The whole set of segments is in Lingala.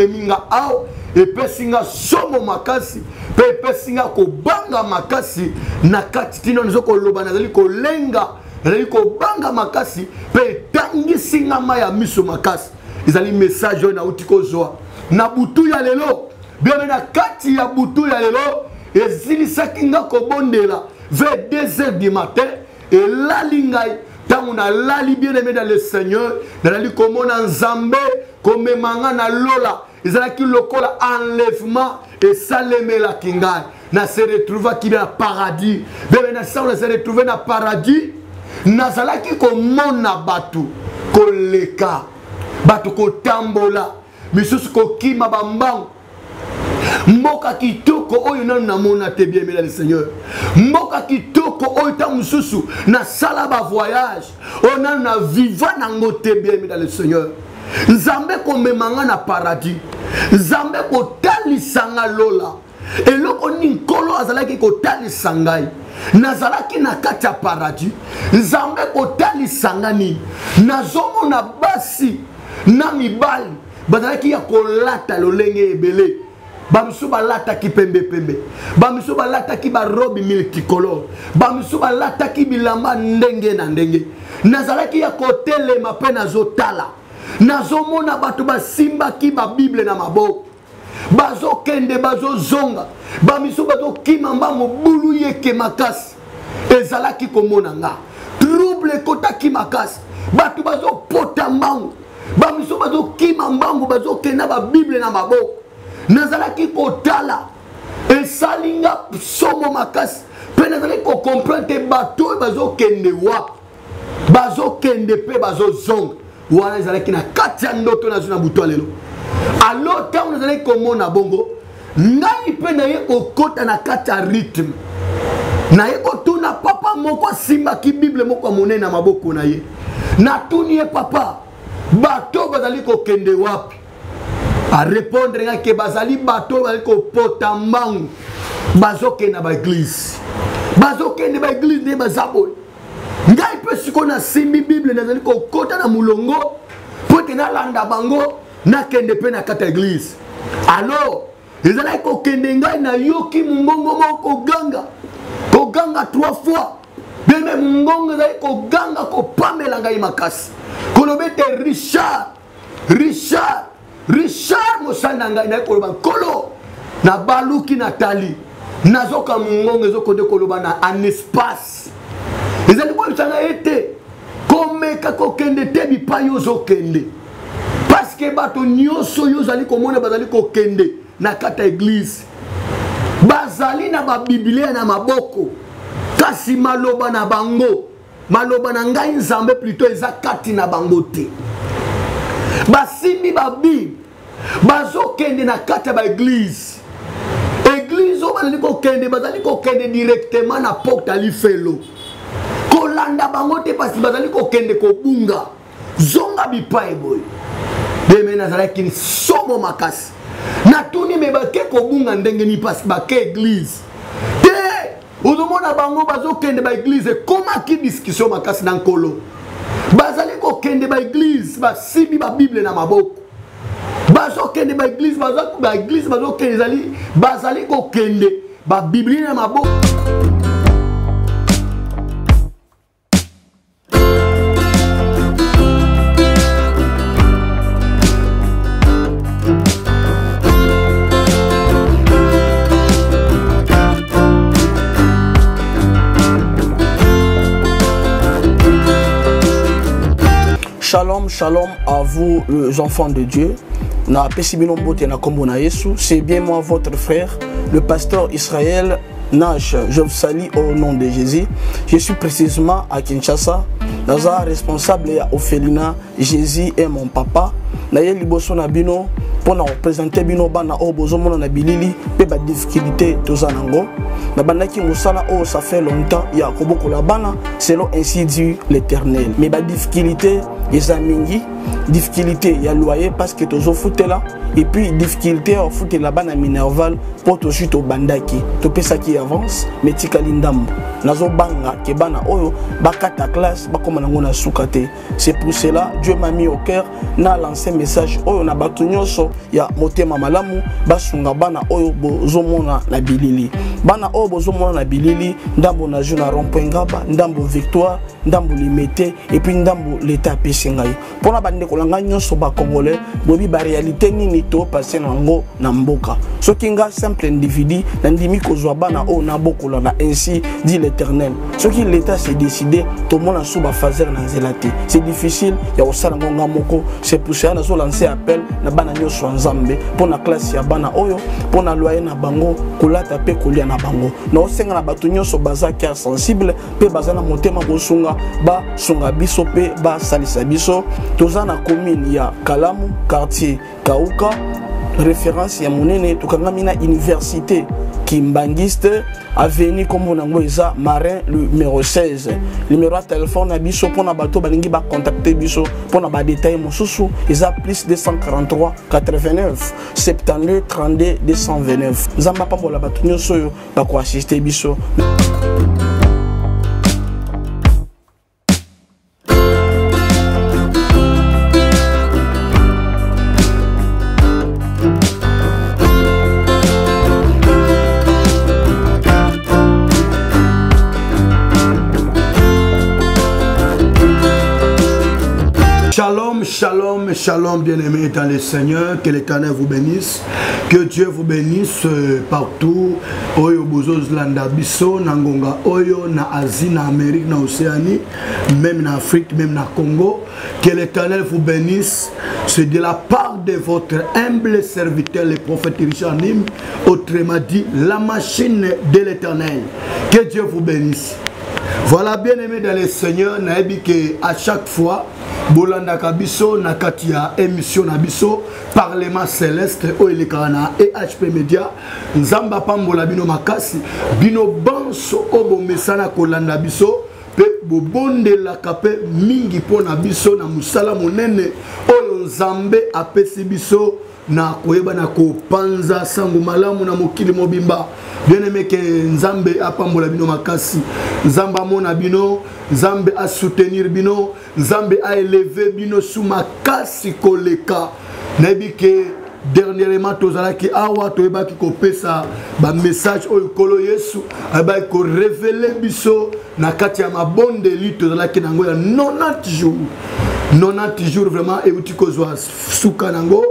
meminga ao epesinga somo makasi pe epesinga kobanga makasi na kati tina nzoko loba nazali kolenga nazali kobanga makasi pe tangisinga maya miso makasi ezali message na utiko zoa na butu ya lelo bien na kati ya butu ya lelo ezilisaki nga kobondela vers 2h du matin et la lingai tant na lali bien aimé dans le Seigneur dans la komona nzambe komemanga na lola ezalaki lokola enlèvement et salemela kingai na se retrouva ki na paradis bien na sa on se retrouver na paradis nazalaki komona batu koleka batu kotambola misusu kokima bambango mboka kitoko oyo nanu namona te bien aimé le Seigneur mboka kitoko oyo ta mususu na sala ba voyage o nanu na viva nango te bien aimé le Seigneur nzambe komemanga na paradis nzambe kotalisanga lola eloko ni nkolo azalaki kotalisa ngai nazalaki na kati ya paradis nzambe kotalisanga ni nazomona basi na mibali bazalaki ya kolata lolenge ebele bamisu balata ki pembe pembe bamisu balata ki barobi multicolore bamisu balata ki bilamba ndenge na ndenge nazalaki ya kotelema pe nazotala nazomona bato basimba ki ba Bible na maboko bazokende bazozonga bamisu bazokima mbango bulu yeke makasi ezalaki komona nga trouble ekotaki makasi bato bazopota mbango bamisu bazokima mbango bazokenda ba Bible na maboko nazalaki kotala esalinga somo makasi pe nazalaki kokomprendre bato bazokende wapi bazokende pe bazozonga wana ezalaki na kati ya ndoto nazwi na butu lelo alo ntango nazalaki komona bongo ngai mpe naye kokota na kati ya rythme naye kotuna papa moko asimbaki Bible moko ya monene na maboko na ye natuni ye papa bato bazali kokende wapi a répondre nga ke bazali bato bazali kopota mbangu bazokende ba église nde bazaboye ngai mpe siko na simbi Bible nazali kokota na mulongo po te nalanda bango nakende mpe na kata église alors ezalaki kokende ngai nayoki mongongo moko koganga 3 fois beme mongongo ezali koganga kopamela ngai makasi kolobe te Richard mosali na ngai naye koloba nkolo na baluki natali nazoka mongongo ezokonde koloba na en espace ezali koyebisanga ete komeka kokende te bipai ozokende parce que bato nyonso oyo ozali komona bazali kokende na kata église bazali na babiblia na maboko kasi maloba na bango maloba na ngai nzambe plutôt eza kati na bango te basimbi babible bazokende na kati ya baeglise église oyo bazali kokende directement na porte ya lifelo kolanda bango te pasi bazali kokende kobunga zonga bipai boye deme nazalaki somo makasi natuni me bake kobunga ndenge ni pasi bake église te ozomona bango bazokende baeglise ekomaki discussion makasi na nkolo bazali kokende baeglise basimbi babible na maboko bazokende baeglise bazokende bazali kokende babiblie na maboko. Shalom, shalom à vous les enfants de Dieu. C'est bien moi votre frère, le pasteur Israël Nash. Je vous salue au nom de Jésus. Je suis précisément à Kinshasa. Naza responsable à Ophelina. Jésus est mon papa. Naye liboso na bino pour nous représenter bino bana o bozomo na bilili pe ba difficulté tozanango. Na banaki musala o ça fait longtemps ya koboko la bana selon ainsi dit l'Éternel. Mais ba difficulté yezamingi difficulté ya loyer parce que tozo foutela et puis difficulté au foot la bana minerval pour to chuto bandaki to pesa qui avance mais tikali ndambo nazo banga ke bana oyo bakata classe bakoma nango na sukate. C'est pour cela Dieu m'a mis au cœur na lancer lancer message oyo na bato nyonso ya motema malamu basunga bana oyo bozomona na bilili bana oyo bozomona na bilili ndambo na jeu na rond-point Ngaba ndambo Victoire ndambo Limete et puis ndambo l'état pesingai pona bande kolanga nyonso ba congolais bobi ba réalité nini to passer nango na mboka soki nga simple individu na ndimi kozwa bana oyo na bokola na ainsi dit l'Éternel soki l'état s'est décidé to mona suba fazer na zelate c'est difficile ya osala ngonga moko c'est pour ça na so lancer appel na bana nyonso nzambe pona classe ya bana oyo pona loyer na bango kolata pe kolia na bango na osenga na bato nyonso baza cœur sensible pe baza na motema bosunga ba sunga biso pe ba salisa biso toza na commune ya Kalamu quartier Kauka référence ya monene tukangami na université Kimbangiste avenue comme on eza Marin le numéro 16 numéro de téléphone na biso pona bato balingi ba contacter biso pona ba détail mosusu eza plus 243 89 72 32 229 nzamba pambola bato nyonso yo ba ko assister biso. Shalom, shalom, shalom, bien-aimés dans le Seigneur, que l'Éternel vous bénisse, que Dieu vous bénisse partout, Oyo Bozos Landa Bisso, Nangonga Oyo, na Asie, na Amérique, na Océanie, même en Afrique, même na Congo, que l'Éternel vous bénisse, c'est de la part de votre humble serviteur, le prophète Richard Nim, autrement dit, la machine de l'Éternel, que Dieu vous bénisse. Voilà, bien-aimés dans le Seigneur, à chaque fois, Bolanda Kabiso, Nakatia, émission Nabiso, Parlement Céleste, Oelekana et HP Media, Nzamba Pambola Bino Makasi, Bino Banso, Obo Mesana Kolanda Biso, Pe Bobonde la Kape, Mingi Pona Biso, na Musala Monene, Oyo Nzambe, Apesi Biso, na koyeba na ko panza sango malamu na mokili mobimba bien aimé que Nzambe apambola bino makasi Nzamba mona bino Nzambe a soutenir bino Nzambe a élever bino sous makasi koleka nabi que dernièrement tozala ki awa toyeba ki ko pesa ba message oyo kolo Yesu aba ko révéler biso na kati ya mabonde li tozala ki nango ya 90 jours vraiment et uti kozwa suka nango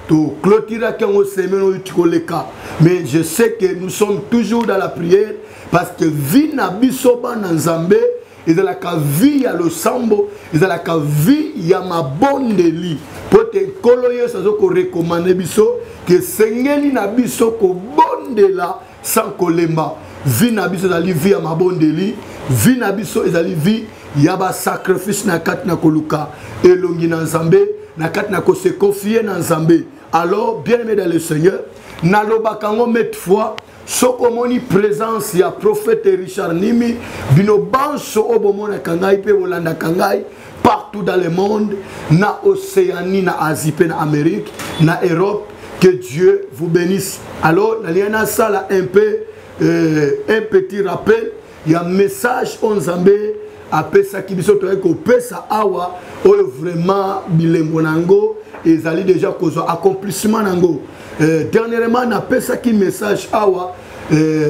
to clôturer kango semaine uti koleka mais je sais que nous sommes toujours dans la prière parce que vie na biso ba na Nzambe ezala ka vie ya losambo ezala ka vie ya mabonde li pote kolo Yesu azoko recommander biso que sengeli na biso ko bondela sans kolemba vie na biso ezali vie ya mabonde li vie na biso ezali vie ya ba sacrifice na kati na koluka elongi na Nzambe na kati na ko se confier na Nzambe. Alors bien aimé dans le Seigneur naloba kango met fois soko moni présence ya prophète Richard Nimi bino banso obomona kangai pe olanda kangai partout dans le monde na Océanie na Asie pe na Amérique na Europe que Dieu vous bénisse. Alors naliana sala un petit rappel il y a un message on Nzambe apesa kibiso to ko pesa awa oyo vraiment bilembo nango ezali déjà kozo accomplissement nango dernièrement na pesa ki message awa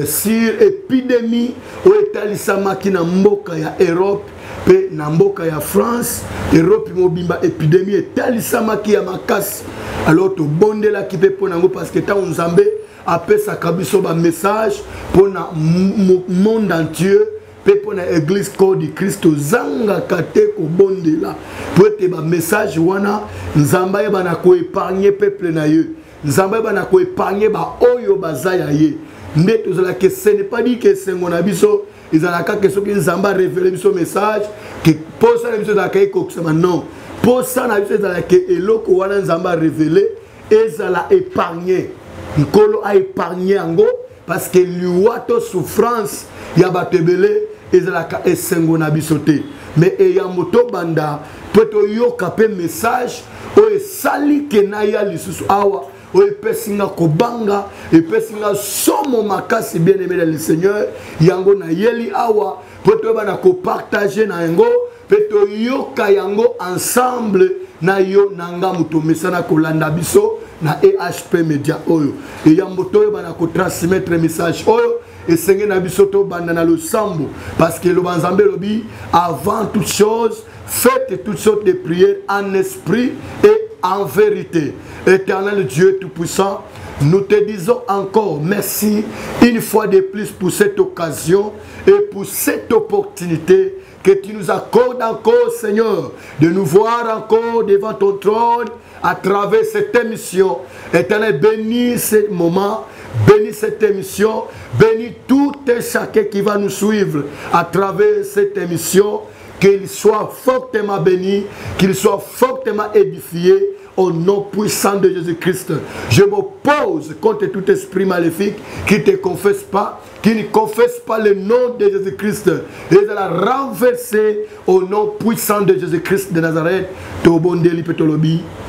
sur épidémie o etalisama ki na mboka ya Europe pe na mboka ya France Europe mobimba épidémie etalisama ki ya makasi alors to bondela ki pe ponango parce que ta Nzambe apesa kabiso ba message pona monde entier pe pona église corps du Christ zanga kate ko bondela pour te ba message wana Nzamba yeba na ko épargner peuple na ye Nzamba yeba na ko épargner ba oyo bazaya ye nde tozala que ce n'est pas dit que sengona biso ezalaka que soki Nzamba révéler biso message que posa na biso da kai ko kusema non posa na biso ezala que eloko wana Nzamba révéler ezala épargner nkolo a épargner ango parce que liwato souffrance ya batebele ezalaka esengo na bisote mais eya moto banda poto yoka pe message o esali kenaya lisusu awa o epesinga kobanga epesinga somo makasi bien aimé dans le Seigneur yango na yeli awa poto bana ko partager na yango poto yoka yango ensemble na yo nanga muto mesana kolanda biso na EHP Media oyo e yamboto oyo bana ko transmettre message oyo et senge na biso to banda na losambo parce que le banzambe lobi avant toute chose faites toutes sortes de prières en esprit et en vérité. Éternel Dieu Tout-Puissant, nous te disons encore merci une fois de plus pour cette occasion et pour cette opportunité que tu nous accordes encore, Seigneur, de nous voir encore devant ton trône à travers cette émission. Éternel, bénis ce moment, bénis cette émission, bénis tout et chacun qui va nous suivre à travers cette émission. Qu'il soit fortement béni, qu'il soit fortement édifié au nom puissant de Jésus-Christ. Je m'oppose contre tout esprit maléfique qui ne te confesse pas, qui ne confesse pas le nom de Jésus-Christ. Et de la renverser au nom puissant de Jésus-Christ de Nazareth.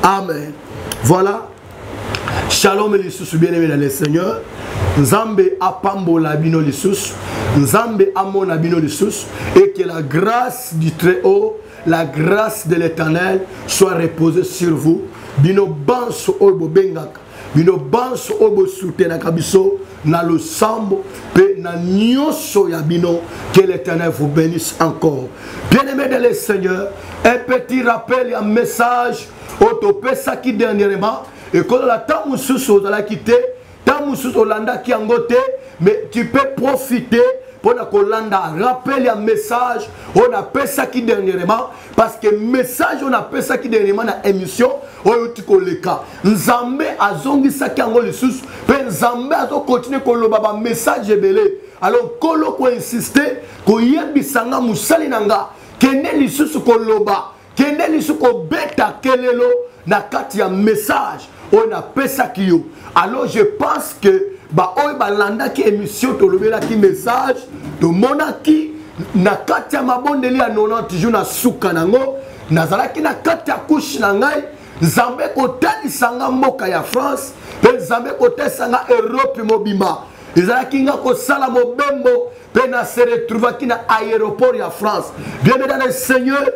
Amen. Voilà. Shalom les sous bien-aimés dans le Seigneur. Nzambe apambo la bino lisusu, Nzambe amona bino lisusu, et que la grâce du Très-Haut, la grâce de l'Éternel soit reposée sur vous. Bino banso obo bengaka, bino banso obo soutenaka biso na lo sambo pe na nyoso ya bino. Que l'Éternel vous bénisse encore. Bien-aimés dans le Seigneur, un petit rappel et un message autopesa qui dernièrement et quand la temps mususu la quitter. Mais tu peux profiter pour rappeler un message. On appelle ça qui dernièrement. Parce que message, on appelle ça qui dernièrement dans l'émission. On a Nzambe azongi ça qui ango lisusu. Nzambe azo continuer ko loba message belé. Alors kolo ko insister ko yebisanga musali nanga. Kene lisusu ko loba. Kene lisusu ko beta kelelo na kati ya message. On appelle ça qui yo. Alors je pense que landa qui émission to lobela qui message to monaki na kati ya mabondeli ya 90 jours na suka nango nazalaki na kati ya couche na ngai Nzambe kotalisa mboka ya France pe Nzambe kotalisa Europe mobima ezalaki nga kosala mobembo pe na se retrouvaki na aéroport ya France. Bien mesdames et seigneurs,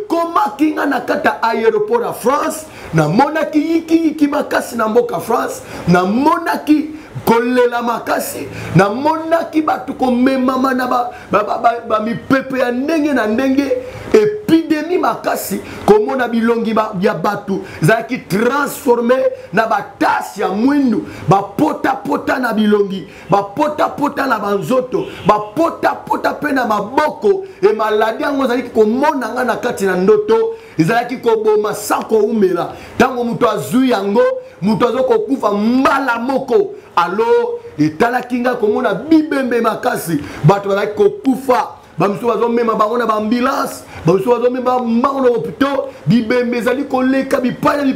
comment kinga na kata aéroport ya France na monaki yiki makasi na mboka France na monaki kolela makasi na monaki batu komemama na ba mipepe ya ndenge na ndenge épidémie makasi komona bilongi ya batu zaki transformé na batasi ya mwindu ba pota na bilongi ba pota na banzoto ba pota pe na maboko e maladi yango zaki komona nga na kati na ndoto ezalaki koboma sako umela tango muto azui yango muto azoko kufa mbala moko. Alors etalaki nga komona bibembe makasi bato bazaki kokufa bamisu bazomema bango na baambulance bamisu bazomema bango na hôpital bibembe ezali koleka bipai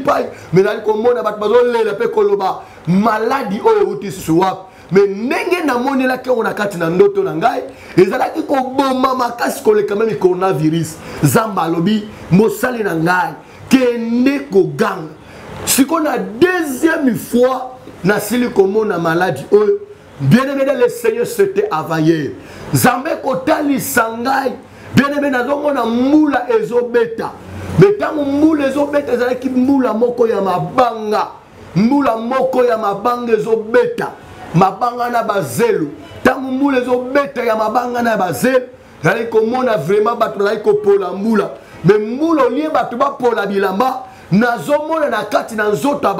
mais ezali komona bato bazolela pe koloba maladi oyo euti susu wapi. Mais ndenge namonelaki yango na kati na ndoto na ngai ezalaki koboma makasi koleka meme coronavirus. Nzambe alobi mosali na ngai kende koganga siko na deuxième fois na sili komona maladie oyo. Bien-aimé dans le Seigneur, c'était availlé. Nzambe kotalisa ngai bien-aimé nazomona mbula ezobeta mais tango mbula ezobeta ezalaki mbula moko ya mabanga, mbula moko ya mabanga ezobeta mabanga na bazelu. Tango mbula ezobeta ya mabanga na bazelu ezalaki komona vraiment bato bazalaki kopola mbula mais mbula olie bato bapola bilamba nazomona na kati na nzoto ya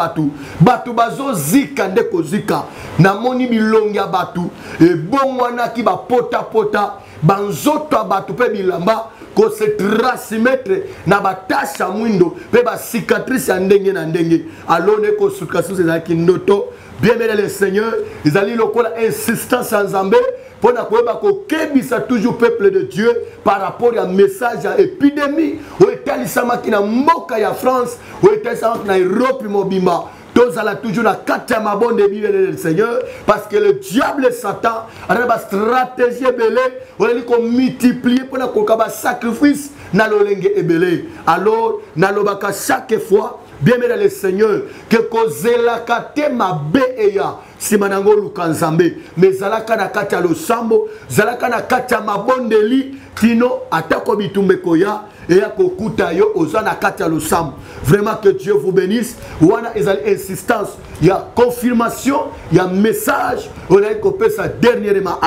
batu bazozika nde kozika namoni bilongi ya batu ebongwanaki bapota banzoto ya batu pe bilamba kose transmettre na batasha mwindo pe basicatrice ya ndenge na ndenge. Alors nekosuka susu ezalaki ndoto. Bien aimé le Seigneur, ezali lokola insistance ya Nzambe pona koyeba kokebisa toujours peuple de Dieu par rapport à message à épidémie o etalisamaki na mboka ya France o etalisamaki na Europe mobimba. Tozala toujours na kati ya mabonde bibele le Seigneur parce que le diable et Satan a une stratégie belé on a dit qu'on multiplier pour na sacrifice na lolenge ebele. Alors na lobaka chaque fois bien aimé dans le Seigneur, que kozelaka te mabe eya simanango lukanzambe, mais zalaka na kati ya losambo, zalaka na kati ya mabondeli, tino atako bitumbe koya eya kokuta yo oza na kati ya losambo. Vraiment que Dieu vous bénisse. Wana ezali insistance, il y a confirmation, il y a message, on a copé sa dernièrement.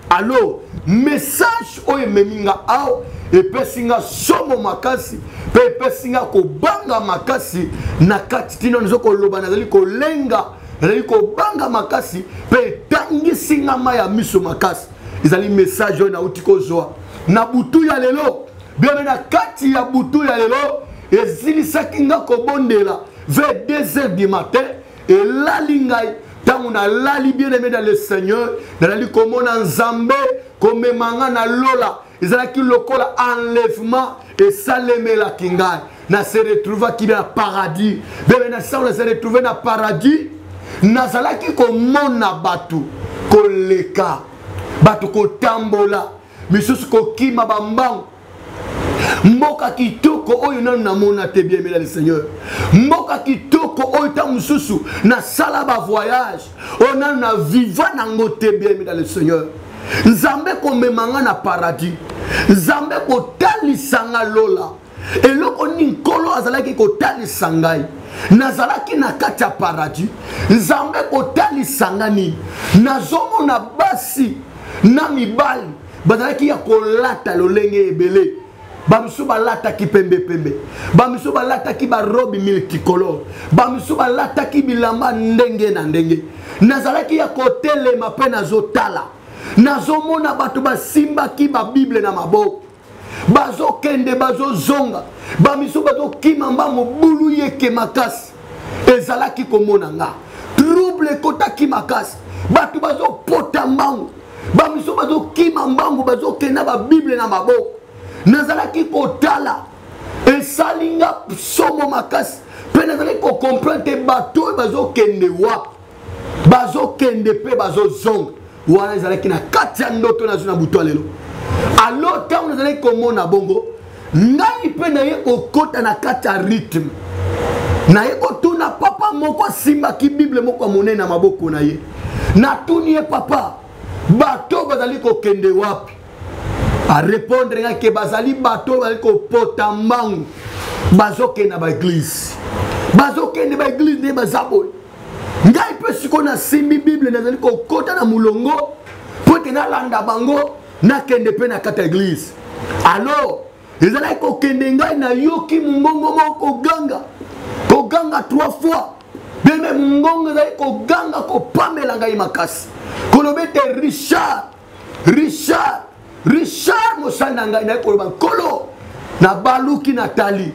Alors, message oye meminga ao epesinga somo makasi pe epesinga kobanga makasi na kati tino nzoko loba nazali kolenga nazali kobanga makasi pe tangisinga maya miso makasi ezali message oyo nauti kozwa na butu ya lelo bien na kati ya butu ya lelo ezilisaki nga kobondela vers 2 heures du matin elali ngai tango na lali bien aimé dans le Seigneur nalali komona nzambe komemanga na lola ezalaki lokola enlèvement et salemela kingai na se retrouva ki na paradis bebe na sa on se retrouver na paradis nazalaki komona batu koleka batu kotambola misusu kokima bambango mboka kitoko oyo nanu namona te bien aimé dans le Seigneur mboka kitoko oyo ta mususu na sala ba voyage oyo nanu na viva nango te bien aimé dans le Seigneur nzambe komemanga na paradis nzambe kotalisanga lola eloko ni nkolo azalaki kotalisa ngai nazalaki na kati ya paradis nzambe kotalisanga nini nazomona basi na mibali bazalaki ya kolata lolenge ebele bamisu balataki pembe bamisu balataki barobi multicolore bamisu balataki bilamba ndenge na ndenge nazalaki ya kotelema mpe nazotala nazomona bato basimbaki babible na maboko bazokende bazozonga bamisu bazokima mbango bulu yeke makasi ezalaki komona nga trouble ekotaki makasi bato bazopota mbango bamisu bazokima mbango bazokenda babible na maboko nazalaki kotala esalinga somo makasi mpe nazalaki kokomprendre bato bazokende wapi bazokende mpe bazozonga wana ezalaki na kati ya ndoto nazwi na butu lelo alo ntango nazalaki komona bongo ngai mpe naye kokota na kati ya rythme naye kotuna papa moko asimbaki bible moko ya monene na maboko na ye natuni ye papa bato bazali kokende wapi arépondre nga ke bazali bato bazali kopota mbangu bazokende baeglise nde bazaboye ngai mpe siko nasimbi bible nazali kokota na mulongo mpo ete nalanda bango nakende mpe na kati ya eglise alors ezalaki kokende ngai nayoki mongongo moko koganga 3 fois beme mongongo ezali koganga kopamela ngai makasi koloba ete Richard mosali na ngai naye koloba nkolo na baluki natali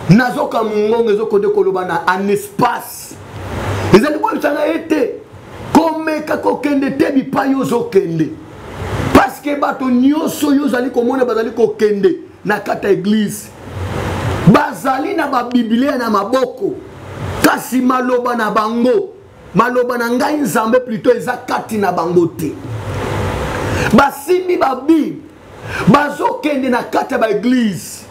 nazoka mongongo ezokonde koloba na en espace ezali koyebisanga ete komeka kokende te bipai ozokende parceke bato nyonso oyo ozali komona bazali kokende na kati ya eglise bazali na babiblia na maboko kasi maloba na bango maloba na ngai nzambe plutôt eza kati na bango te basimbi babible bazokende na kati ya baeglise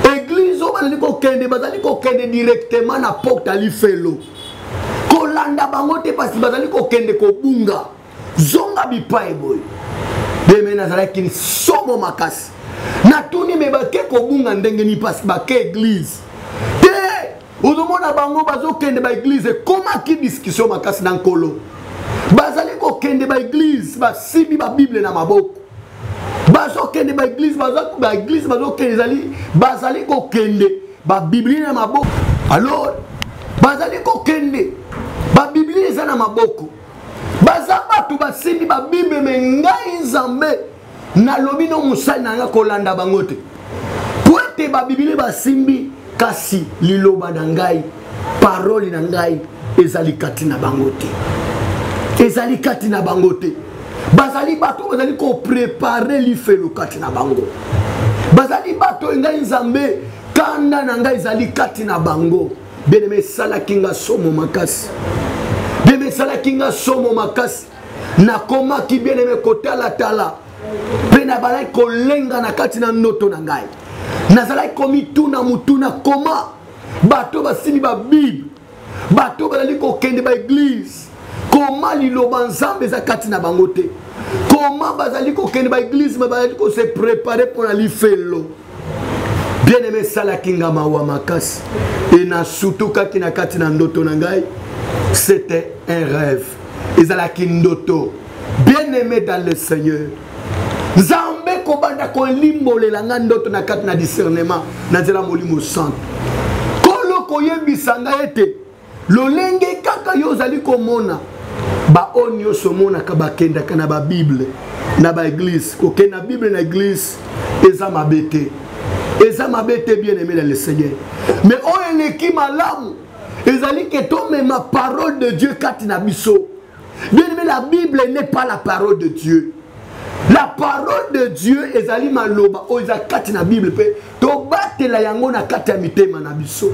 eglise oyo bazali kokende directement na porte alifelo kolanda bango te pasi bazali kokende kobunga zonga bipai boye beme nazalaki somo makasi natuni me bake kobunga ndenge ni pasi bake eglise te ozomona bango bazokende baeglise ekomaki discussion makasi na nkolo bazali kokende baeglise basimbi babible na maboko bazokende baeglise bazokende bazali kokende babiblie na maboko alors bazali kokende babiblie eza na maboko baza bato basimbi babible me ngai nzambe nalobi no mosali na nga kolanda bango te po ete babiblie basimbi kasi liloba na ngai parole na ngai ezali kati na bango te bazali bato bazali koprepare lifelo kati na bango bazali bato ngai nzambe kanda na ngai ezali kati na bango bien-aimé esalaki nga somo makasi nakomaki bien-aimé kotalatala mpe nabalaki kolenga na kati na ndoto na ngai nazalaki komituna mutuna koma bato basimi ba Bible, bato bazali kokende ba église. Comment liloba nzambe eza kati na bango te? Comment bazali kokende ba église mais bazali ko se préparer pour aller felo? Bien-aimé sala kinga mawa makasi. Et na surtout kati na ndoto na ngai, c'était un rêve. Ezala kindoto. Bien-aimé dans le Seigneur. Nzambe kobanda ko limbolela nga ndoto na kati na discernement na nzela molimo santo. Kolo koyebisa nga ete lolenge kaka yo zali komona ba onyo somona ka bakenda kana ba Bible na ba église ko kena Bible na église eza mabete. Eza mabete bien-aimé dans le Seigneur. Mais o eleki malamu ezali ke tome ma parole de Dieu kati na biso. Bien-aimé, la Bible n'est pas la parole de Dieu. La parole de Dieu ezali maloba o eza kati na Bible pe to batela yango na kati ya mitema na biso.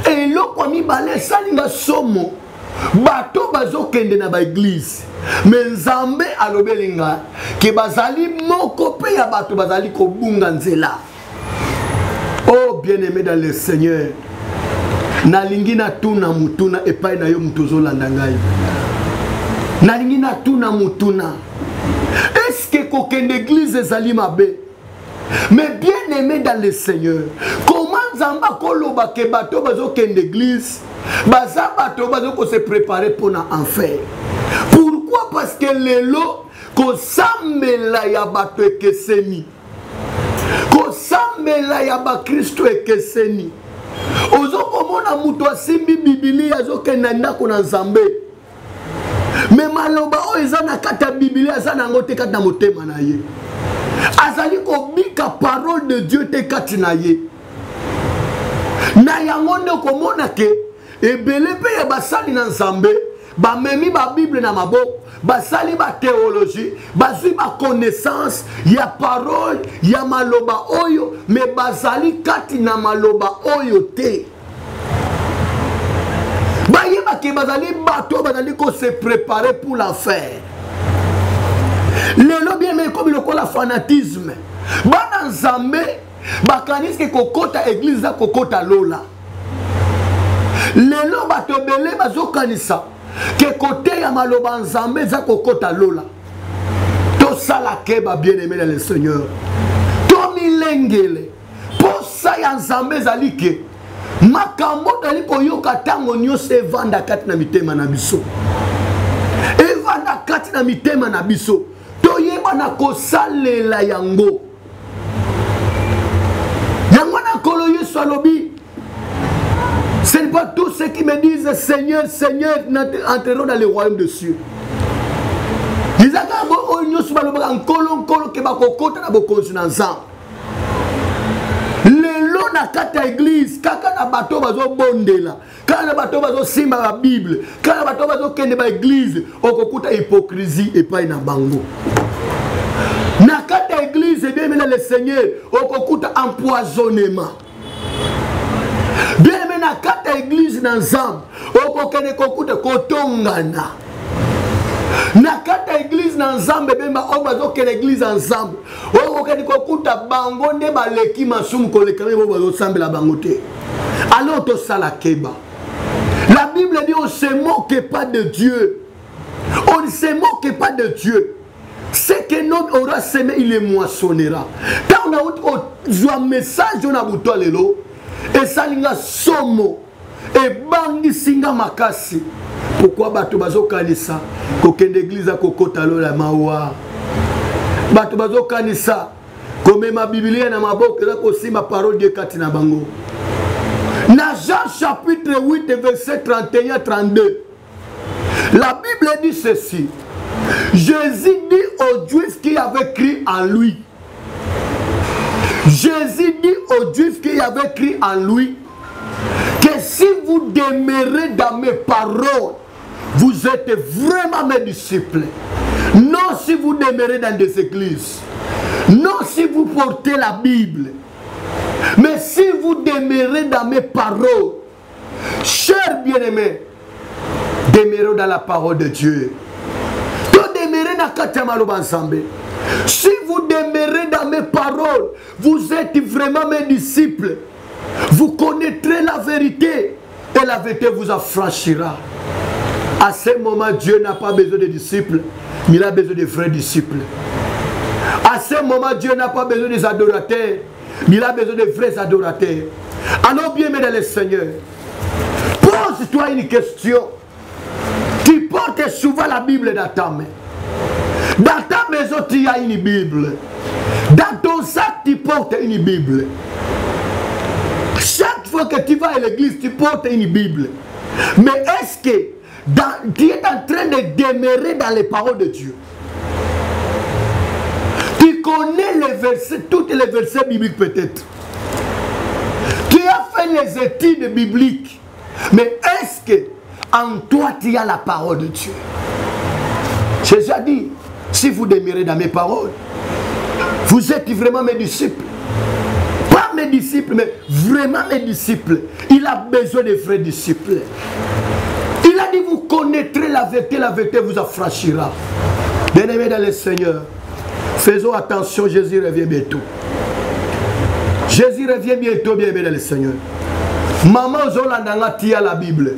Et loko mibale salinga somo bato bazokende na ba église mais nzambe alobelinga ke bazali moko pe ya bato bazali kobunga nzela. Oh bien-aimé dans le Seigneur, nalingi na tuna mutuna epai na yo mutozo landa ngai. Nalingi na tuna mutuna, est-ce que kokende église ezali mabe? Mais bien-aimé dans le Seigneur, comment nzamba koloba ke bato bazokende église baza bato bazoko se préparer pour na enfer? Pourquoi? Parce que lelo kosambela ya bato ekeseni, kosambela ya ba Kristo ekeseni. Ozokomona muto asimbi Biblia azokenda ndako na Nzambe, mais maloba o eza na kata Biblia eza nango te kati na motema na ye. Azali kobika parole de Dieu te kati na ye. Na yango nde komona ke ebele pe ya basali na Nzambe bamemi ba Bible na maboko, basali ba théologie, bazwi ba connaissance ya parole ya maloba oyo, mais bazali kati na maloba oyo te. Bayeba ke bazali bato bazali ko se préparer pour l'enfer. Lelo bien mais comme le kola fanatisme bana Nzambe bakaniske kokota église za kokota lola. Lelo bato bele bazokanisa ke kote ya maloba Nzambe za kokota lola. To sala keba bien-aimé dans le Seigneur. To milengele posa ya Nzambe zalike makambo dali koyoka tango nyose evanda kati na mitema na biso. Evanda kati na mitema na biso. Toyeba na kosalela yango. Yango na kolo Yesu alobi. Ce n'est pas tous ceux qui me disent Seigneur, Seigneur, entreront dans le royaume de cieux. Disaka bo nyosu baloba nkolo ke bakokota na bokonzi na Nzambe. Lelo na kata église kaka na bato bazobondela, kaka na bato bazosimba la Bible, kaka na bato bazokende ba église okokuta hypocrisie epai na bango. Na kata église bien aimé le Seigneur okokuta empoisonnement. Bien aimé na kata église na Nzambe okokende kokuta kotongana. Na kata église na Nzambe bemba obazoke l'église ensemble okokende kokuta bango nde baleki masumu kolekana bo bazosambela bango te. Alors to sala keba. La Bible dit on se moque pas de Dieu. On ne se moque pas de Dieu. Ce que l'homme aura semé, il le moissonnera. Quand on a un message on a buto lelo et ça linga somo et bangi singa makasi. Pourquoi bato bazo kanisa kokende église a kokota lola mawa? Bato bazo kanisa komema Biblia na maboko za kosimba parole de kati na bango. Na Jean chapitre 8 verset 31-32. La Bible dit ceci. Jésus dit aux Juifs qui avaient cru en lui. Jésus dit aux Juifs qui avaient cru en lui que si vous demeurez dans mes paroles, vous êtes vraiment mes disciples. Non si vous demeurez dans des églises. Non si vous portez la Bible. Mais si vous demeurez dans mes paroles, chers bien-aimés, demeurez dans la parole de Dieu. Si vous demeurez dans mes paroles, vous êtes vraiment mes disciples. Vous connaîtrez la vérité et la vérité vous affranchira. À ce moment, Dieu n'a pas besoin de disciples, mais il a besoin de vrais disciples. À ce moment, Dieu n'a pas besoin des adorateurs, mais il a besoin de vrais adorateurs. Alors, bien aimé dans le Seigneur, pose-toi une question. Tu portes souvent la Bible dans ta main. Dans ta maison, tu as une Bible. Dans ton sac, tu portes une Bible. Chaque fois que tu vas à l'église, tu portes une Bible. Mais est-ce que tu es en train de demeurer dans les paroles de Dieu? Tu connais les versets, tous les versets bibliques peut-être. Tu as fait les études bibliques. Mais est-ce que en toi tu as la parole de Dieu? Jésus a dit, si vous demeurez dans mes paroles, vous êtes vraiment mes disciples. Pas mes disciples, mais vraiment mes disciples. Il a besoin de vrais disciples. Il a dit, vous connaîtrez la vérité vous affranchira. Bien-aimés dans le Seigneur, faisons attention, Jésus revient bientôt. Jésus revient bientôt, bien-aimés dans le Seigneur. Maman Zola nanga tia la Bible.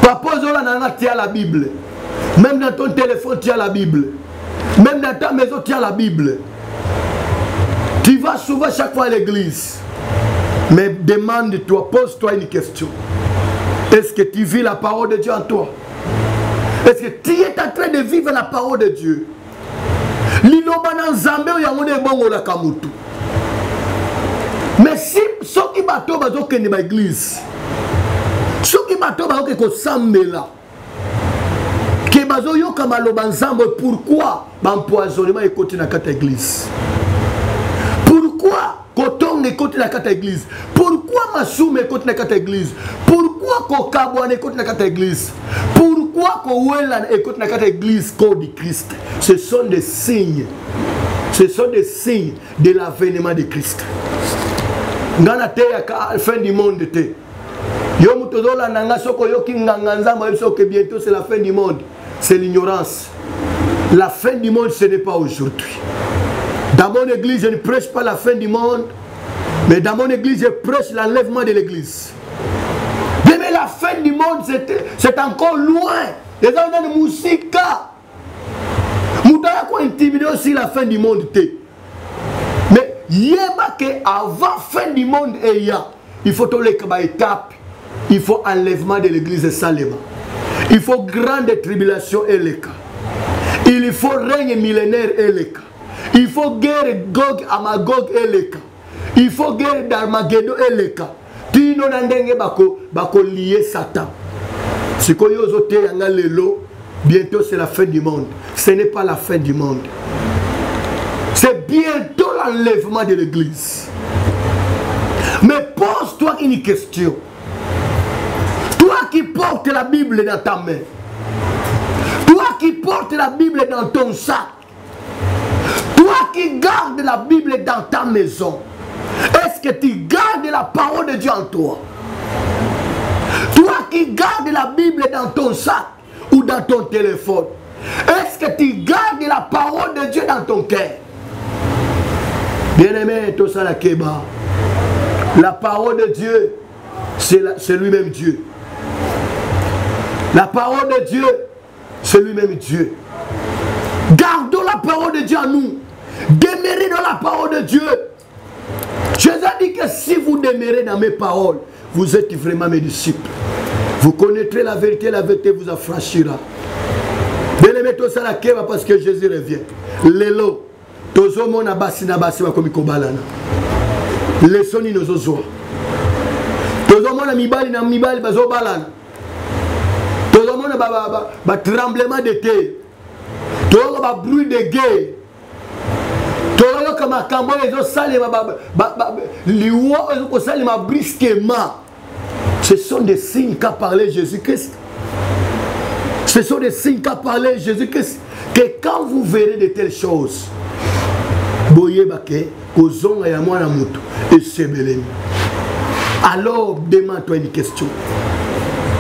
Papa Zola nanga tia la Bible. Même dans ton téléphone, tu as la Bible. Même dans ta maison, tu as la Bible. Tu vas souvent chaque fois à l'église. Mais demande-toi, pose-toi une question. Est-ce que tu vis la parole de Dieu en toi? Est-ce que tu es en train de vivre la parole de Dieu? Mais si ceux qui bateau bazo kende ba église, ceux qui bateau bazo ke ko sambela, ke bazo yo kama loba nzambe, pourquoi l'empoisonnement est côté na kata église? Pourquoi Koton est côté na kata église? Pourquoi Massoum est côté na kata église? Pourquoi Kokabouane est côté na kata église? Pourquoi Kowela est côté na kata église corps du Christ? Ce sont des signes. Ce sont des signes de l'avènement de Christ. Ngana te ya fin du monde te. Yo mutozola nanga soko yoki nganganza mo que bientôt c'est la fin du monde. C'est l'ignorance. La fin du monde ce n'est pas aujourd'hui. Dans mon église, je ne prêche pas la fin du monde, mais dans mon église, je prêche l'enlèvement de l'église. Mais la fin du monde, c'est encore loin. Les gens ont de musique. Moutaya quoi intimider aussi la fin du monde. Mais yeba que avant la fin du monde, il faut tous les étapes. Il faut enlèvement de l'église Salema. Il faut grande tribulation et les cas. Il faut règne millénaire et les cas. Il faut guerre Gog à Magog et les cas. Il faut guerre d'Armageddon et les cas. Tu n'en bako lier Satan. Si ko yozote yanga lelo, bientôt c'est la fin du monde. Ce n'est pas la fin du monde. C'est bientôt l'enlèvement de l'église. Mais pose-toi une question. Toi qui portes la Bible dans ta main, toi qui portes la Bible dans ton sac, toi qui gardes la Bible dans ta maison, est-ce que tu gardes la parole de Dieu en toi? Toi qui gardes la Bible dans ton sac ou dans ton téléphone, est-ce que tu gardes la parole de Dieu dans ton cœur? Bien-aimé, tout ça la Keba, la parole de Dieu, c'est lui-même Dieu. La parole de Dieu, c'est lui-même Dieu. Gardons la parole de Dieu en nous. Demeurez dans la parole de Dieu. Jésus a dit que si vous demeurez dans mes paroles, vous êtes vraiment mes disciples. Vous connaîtrez la vérité vous affranchira. Bien-aimé, tout ça la Keba parce que Jésus revient. Lelo, tozo mona basi na basi wa komiko balana. Lesoni no zozo. Tozo mona mibali na mibali bazo balana. Tozo mona ba tremblement de terre. Tozo ba bruit de guerre. Tozo kama kambo ezo salima liwa ezo salima brusquement. Ce sont des signes qu'a parlé Jésus-Christ. Ce sont des signes qu'a parlé Jésus-Christ. Que quand vous verrez de telles choses, alors demande-toi une question.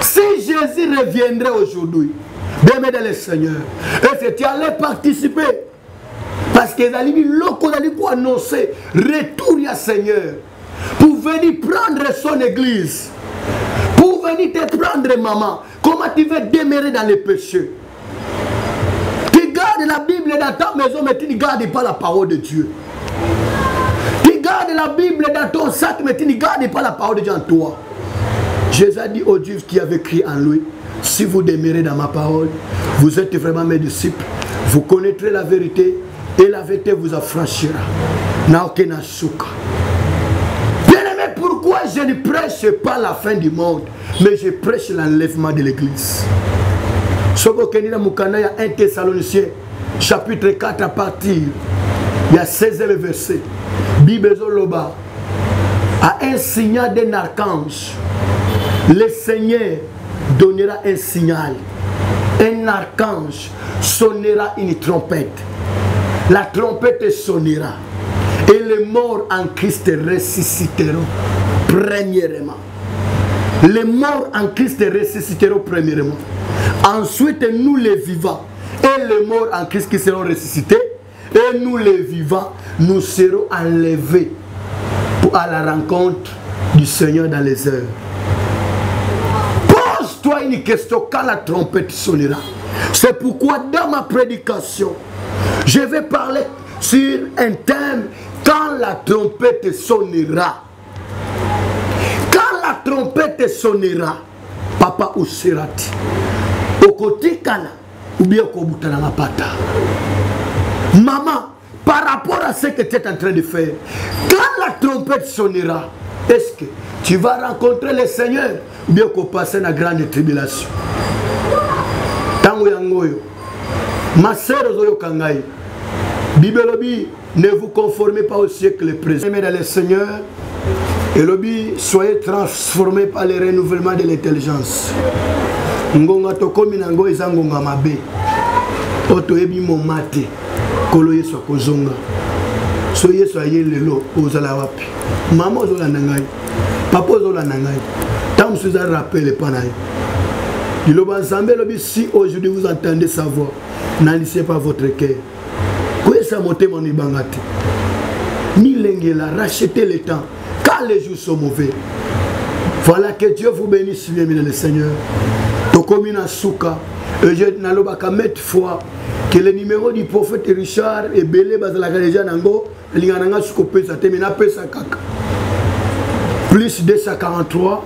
Si Jésus reviendrait aujourd'hui, bien dans le Seigneur, est-ce que tu allais participer? Parce que les locaux allaient annoncer retour à Seigneur. pour venir prendre son église, pour venir te prendre maman. Comment tu veux demeurer dans les péchés? Tu gardes la Bible dans ta maison, mais tu ne gardes pas la parole de Dieu. Tu gardes la Bible dans ton sac, mais tu ne gardes pas la parole de Dieu en toi. Jésus a dit aux Juifs qui avaient crié en lui, si vous demeurez dans ma parole, vous êtes vraiment mes disciples, vous connaîtrez la vérité et la vérité vous affranchira. Bien-aimé, pourquoi je ne prêche pas la fin du monde, mais je prêche l'enlèvement de l'église? Ce que nous avons 1 Thessaloniciens, chapitre 4, à partir du 16e verset. Bible Zoloba, à un signal d'un archange, le Seigneur donnera un signal. Un archange sonnera une trompette. La trompette sonnera. Et les morts en Christ ressusciteront premièrement. Les morts en Christ ressusciteront premièrement. Ensuite, nous les vivants et les morts en Christ qui seront ressuscités. Et nous les vivants, nous serons enlevés à la rencontre du Seigneur dans les heures. Pose-toi une question quand la trompette sonnera. C'est pourquoi dans ma prédication, je vais parler sur un thème quand la trompette sonnera. Quand la trompette sonnera, papa où sera-t-il? Au côté kana ou bien au bout de la pata. Maman, par rapport à ce que tu es en train de faire, quand la trompette sonnera, est-ce que tu vas rencontrer le Seigneur ou bien qu'on passe la grande tribulation? Tango yangoyo, ma sœur Zoyo Kangai, Bibelobi, ne vous conformez pas au siècle présent. Mais dans le Seigneur, et lobi, soyez transformés par le renouvellement de l'intelligence. Ngonga tokomi nango ezangonga mabe. Oto ebi momate. Kolo yeso kozonga. So yeso ayelelo ozala wapi. Maman ozola nangai. Papa ozola nangai. Tam suza rappel panai. Diloba Nzambe lobi, si aujourd'hui vous entendez sa voix, n'enlissez pas votre cœur. Kouye sa moté mon ibangate. Milengela, rachetez le temps. Quand les jours sont mauvais. Voilà, que Dieu vous bénisse, bien le Seigneur. Tokomina Souka, et je n'allais mettre foi que le numéro du prophète Richard est belé bazala galéja nango, l'ingana souko pesa temena pesa kaka. Plus 243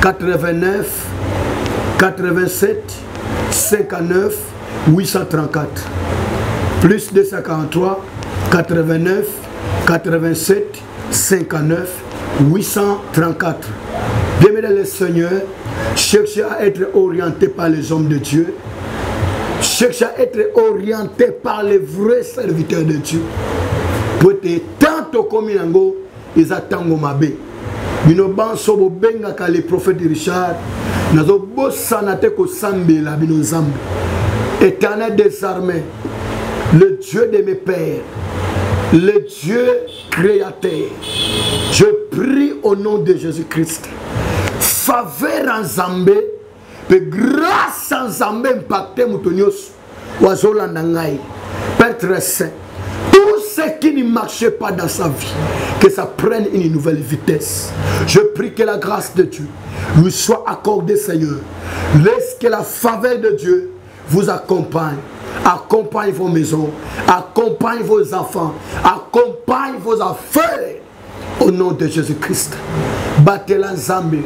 89 87 59 834. Plus 243 89 87 59 834. Bien, mesdames les seigneurs, cherchez à être orienté par les hommes de Dieu. Cherchez à être orienté par les vrais serviteurs de Dieu. Pour être tant comme ils attendent mabe. Bino banso benga ka le prophète Richard. Nazo bosanate ko sambela bino zambe. Éternel des armées, le Dieu de mes pères, le Dieu créateur, je prie au nom de Jésus-Christ. Faveur en Zambé, et grâce en Zambé impacté Moutonios, Oazola Nangai, Père très saint, tout ce qui ne marchait pas dans sa vie, que ça prenne une nouvelle vitesse. Je prie que la grâce de Dieu lui soit accordée, Seigneur. Laisse que la faveur de Dieu vous accompagne. Accompagne vos maisons, accompagne vos enfants, accompagne vos affaires. Au nom de Jésus-Christ. Battez la Zambie,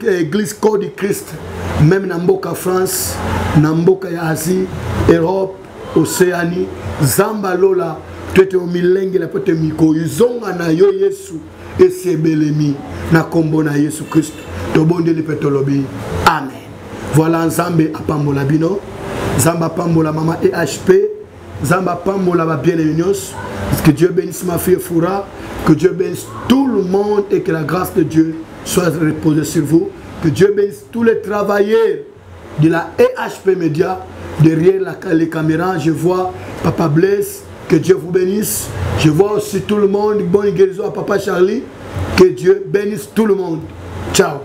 Église Corps du Christ, même Namboka France, Namboka Asie, Europe, Océanie, Zamba Lola, Tete Omilenge, la Pote Miko, Izonga na yo Yesu, et c'est Belemi, na kombo na Yesu Christ, Tobonde le Petolobi. Amen. Voilà Zambé à Pambola Bino, Zamba Pambola Maman EHP, Zamba Pambola Bien-Aimés, que Dieu bénisse ma fille Foura, que Dieu bénisse tout le monde et que la grâce de Dieu soit reposée sur vous. Que Dieu bénisse tous les travailleurs de la EHP Média. Derrière les caméras, je vois Papa Blaise. Que Dieu vous bénisse. Je vois aussi tout le monde. Bonne guérison à Papa Charlie. Que Dieu bénisse tout le monde. Ciao.